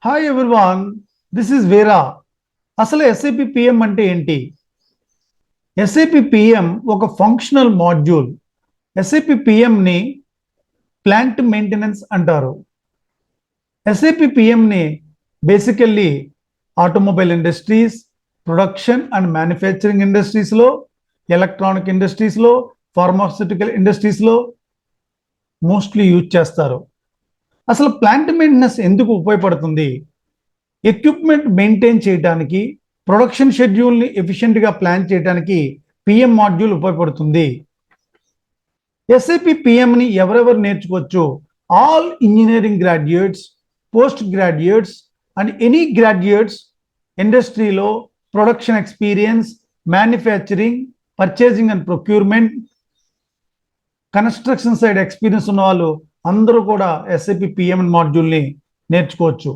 Hi everyone, this is వేరా. అసలు SAP PM అంటే ఏంటి? ఎస్ఏపి పిఎం ఒక ఫంక్షనల్ మాడ్యూల్. ఎస్ఏపి పిఎంని ప్లాంట్ మెయింటెనెన్స్ అంటారు. ఎస్ఏపి పిఎంని basically automobile industries, production and manufacturing ఇండస్ట్రీస్లో, ఎలక్ట్రానిక్ ఇండస్ట్రీస్లో, ఫార్మాస్యూటికల్ ఇండస్ట్రీస్లో మోస్ట్లీ యూజ్ చేస్తారు. అసలు ప్లాంట్ మెయింటెనెన్స్ ఎందుకు ఉపయోగపడుతుంది? ఎక్విప్మెంట్ మెయింటైన్ చేయడానికి, ప్రొడక్షన్ షెడ్యూల్ని ఎఫిషియెంట్గా ప్లాన్ చేయడానికి పిఎం మాడ్యూల్ ఉపయోగపడుతుంది. ఎస్ఏపి పిఎంని ఎవరెవరు నేర్చుకోవచ్చు? All engineering graduates, post graduates and any graduates ఇండస్ట్రీలో production experience, manufacturing, purchasing and procurement, construction side experience ఉన్న వాళ్ళు అందరూ కూడా ఎస్ఏపి పిఎం మాడ్యూల్ని నేర్చుకోవచ్చు.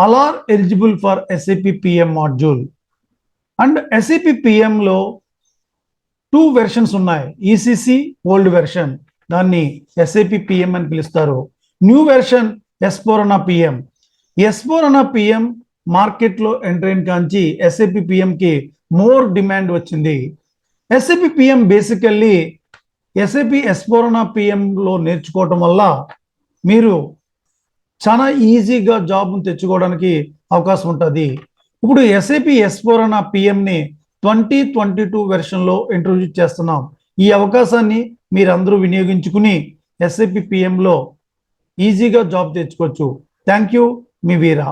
All are eligible for SAP PM module. And SAP పిఎంలో 2 వెర్షన్స్ ఉన్నాయి. ఈసీసీ ఓల్డ్ వెర్షన్, దాన్ని ఎస్ఏపి పిఎం అని పిలుస్తారు. New version S4 HANA PM. S4 HANA PM మార్కెట్లో ఎంటర్ అయిన కాంచి ఎస్ఏపి పిఎంకి మోర్ డిమాండ్ వచ్చింది. SAP PM basically SAP S4 HANA పిఎంలో నేర్చుకోవటం వల్ల మీరు చాలా ఈజీగా జాబ్ను తెచ్చుకోవడానికి అవకాశం ఉంటుంది. ఇప్పుడు ఎస్ఏపి S4 HANA పిఎంని 2022 వెర్షన్లో ఇంట్రొడ్యూస్ చేస్తున్నాం. ఈ అవకాశాన్ని మీరందరూ వినియోగించుకుని ఎస్ఏపి పిఎంలో ఈజీగా జాబ్ తెచ్చుకోవచ్చు. Thank you, me Veera.